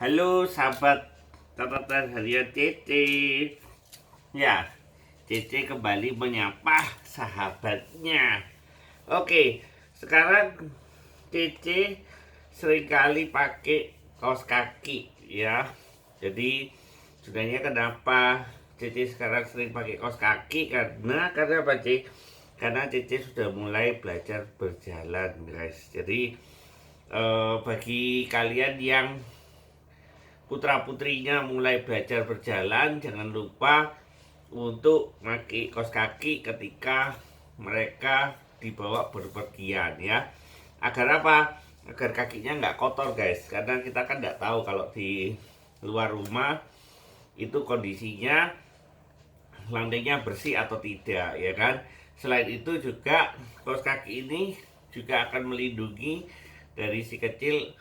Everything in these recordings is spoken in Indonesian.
Halo sahabat catatan harian Cece. Ya, Cece kembali menyapa sahabatnya. Oke, sekarang Cece seringkali pakai kaos kaki ya. Jadi sebenarnya kenapa Cece sekarang sering pakai kaos kaki? Karena apa, Cece? Karena Cece sudah mulai belajar berjalan, guys. Jadi bagi kalian yang putra-putrinya mulai belajar berjalan, jangan lupa untuk pakai kaos kaki ketika mereka dibawa berpergian ya. Agar apa? Agar kakinya nggak kotor, guys. Karena kita kan nggak tahu kalau di luar rumah itu kondisinya lantainya bersih atau tidak, ya kan. Selain itu juga kaos kaki ini juga akan melindungi dari si kecil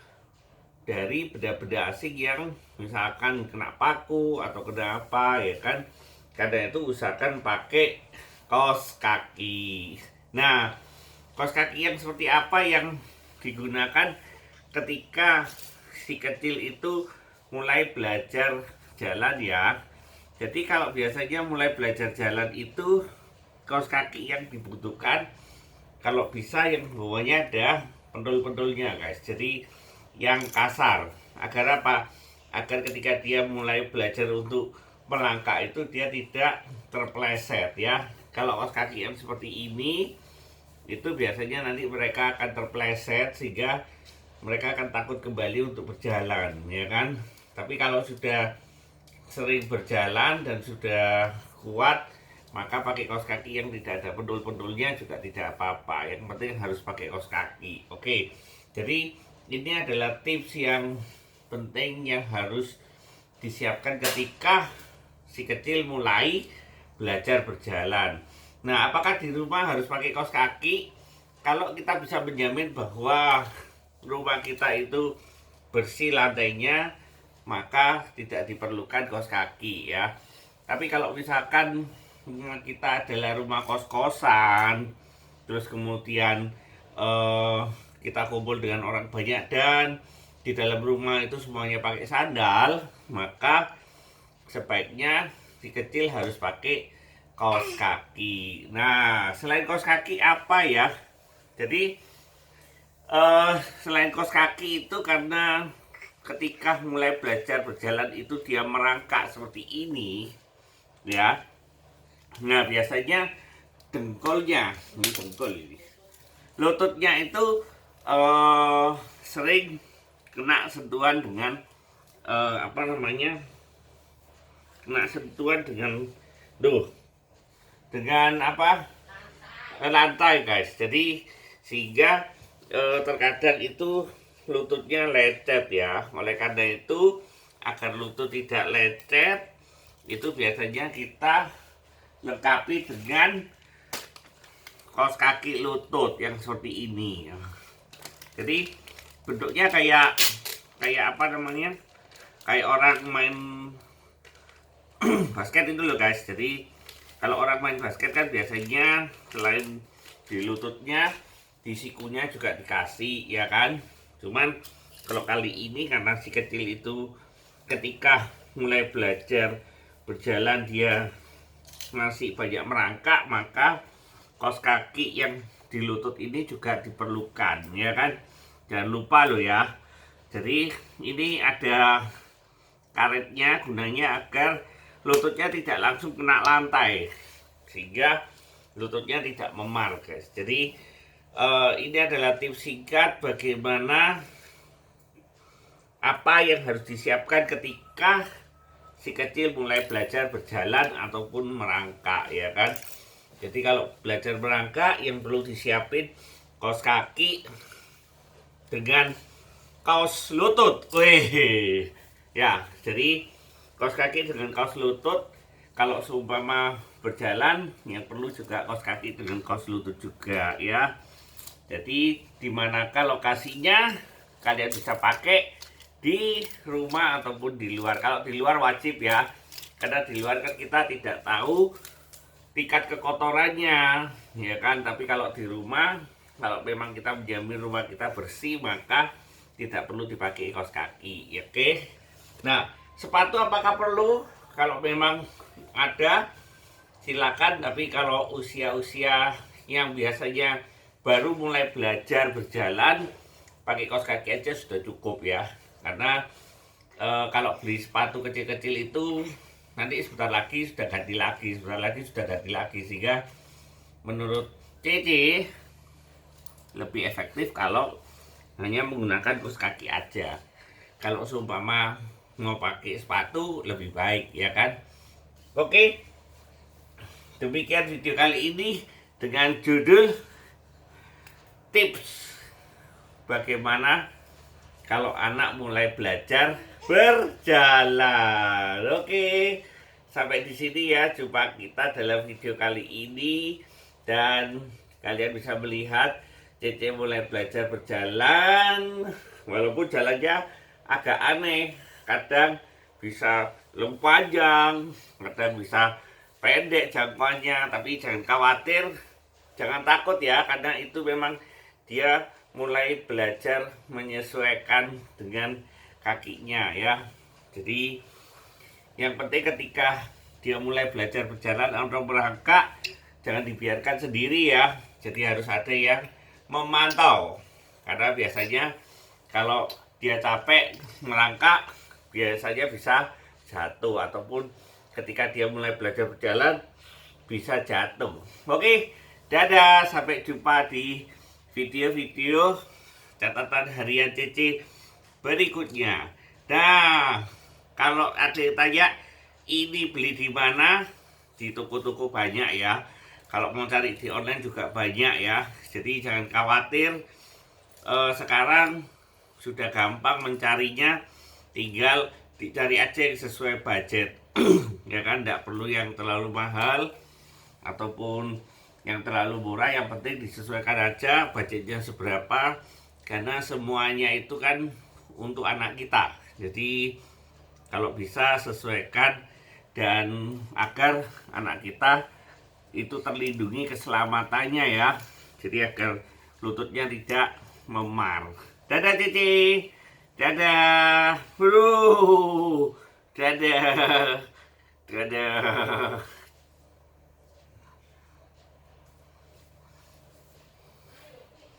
dari benda-benda asing yang misalkan kena paku atau kena apa, ya kan. Karena itu usahakan pakai kaos kaki. Nah, kaos kaki yang seperti apa yang digunakan ketika si kecil itu mulai belajar jalan ya. Jadi kalau biasanya mulai belajar jalan itu kaos kaki yang dibutuhkan kalau bisa yang bawahnya ada pendul-pendulnya, guys. Jadi yang kasar. Agar apa? Agar ketika dia mulai belajar untuk melangkah itu dia tidak terpleset ya. Kalau kaos kaki yang seperti ini itu biasanya nanti mereka akan terpleset sehingga mereka akan takut kembali untuk berjalan, ya kan. Tapi kalau sudah sering berjalan dan sudah kuat, maka pakai kaos kaki yang tidak ada pendul-pendulnya juga tidak apa-apa. Yang penting harus pakai kaos kaki. Oke, jadi ini adalah tips yang penting yang harus disiapkan ketika si kecil mulai belajar berjalan. Nah, apakah di rumah harus pakai kaos kaki? Kalau kita bisa menjamin bahwa rumah kita itu bersih lantainya, maka tidak diperlukan kaos kaki ya. Tapi kalau misalkan kita adalah rumah kos-kosan, terus kemudian eh, kita kumpul dengan orang banyak dan di dalam rumah itu semuanya pakai sandal, maka sebaiknya si kecil harus pakai kaos kaki. Nah, selain kaos kaki apa ya? Jadi selain kaos kaki itu karena ketika mulai belajar berjalan itu dia merangkak seperti ini ya. Nah, biasanya dengkulnya, ini dengkul ini, lututnya itu sering kena sentuhan dengan apa namanya, kena sentuhan dengan duh, dengan apa, lantai, guys. Jadi sehingga terkadang itu lututnya lecet ya. Oleh karena itu agar lutut tidak lecet itu biasanya kita lengkapi dengan kaos kaki lutut yang seperti ini. Jadi bentuknya kayak kayak apa namanya, kayak orang main basket itu loh, guys. Jadi kalau orang main basket kan biasanya selain di lututnya, di sikunya juga dikasih, ya kan. Cuman kalau kali ini karena si kecil itu ketika mulai belajar berjalan dia masih banyak merangkak, maka kaos kaki yang di lutut ini juga diperlukan, ya kan. Jangan lupa loh ya. Jadi ini ada karetnya, gunanya agar lututnya tidak langsung kena lantai sehingga lututnya tidak memar, guys. Jadi ini adalah tips singkat bagaimana apa yang harus disiapkan ketika si kecil mulai belajar berjalan ataupun merangkak, ya kan. Jadi kalau belajar merangkak yang perlu disiapin kaos kaki dengan kaos lutut. Wih, ya, jadi kaos kaki dengan kaos lutut. Kalau seumpama berjalan yang perlu juga kaos kaki dengan kaos lutut juga ya. Jadi dimanakah lokasinya kalian bisa pakai, di rumah ataupun di luar. Kalau di luar wajib ya, karena di luar kan kita tidak tahu tingkat kekotorannya, ya kan. Tapi kalau di rumah, kalau memang kita menjamin rumah kita bersih, maka tidak perlu dipakai kaos kaki, ya, oke. Nah, sepatu apakah perlu? Kalau memang ada, silakan. Tapi kalau usia-usia yang biasanya baru mulai belajar berjalan, pakai kaos kaki aja sudah cukup ya. Karena kalau beli sepatu kecil-kecil itu nanti sebentar lagi sudah ganti lagi, sebentar lagi sudah ganti lagi, sehingga menurut Cici lebih efektif kalau hanya menggunakan kaos kaki aja. Kalau seumpama mau pakai sepatu lebih baik ya kan. Oke, demikian video kali ini dengan judul tips bagaimana kalau anak mulai belajar berjalan. Oke, sampai di sini ya jumpa kita dalam video kali ini, dan kalian bisa melihat Cece mulai belajar berjalan, walaupun jalannya agak aneh, kadang bisa panjang, kadang bisa pendek jangkauannya, tapi jangan khawatir, jangan takut ya, karena itu memang dia mulai belajar menyesuaikan dengan kakinya ya. Jadi yang penting ketika dia mulai belajar berjalan atau merangkak, jangan dibiarkan sendiri ya. Jadi harus ada yang memantau, karena biasanya kalau dia capek melangkah biasanya bisa jatuh, ataupun ketika dia mulai belajar berjalan bisa jatuh. Oke, dadah, sampai jumpa di video-video catatan harian Cece berikutnya. Nah, kalau ada yang tanya ini beli di mana, di toko-toko banyak ya. Kalau mau cari di online juga banyak ya. Jadi jangan khawatir, sekarang sudah gampang mencarinya, tinggal dicari aja yang sesuai budget. Ya kan, tidak perlu yang terlalu mahal ataupun yang terlalu murah, yang penting disesuaikan aja budgetnya seberapa, karena semuanya itu kan untuk anak kita. Jadi kalau bisa sesuaikan, dan agar anak kita itu terlindungi keselamatannya ya. Jadi agar lututnya tidak memar. Dadah Cici, dadah bro, dadah, dadah.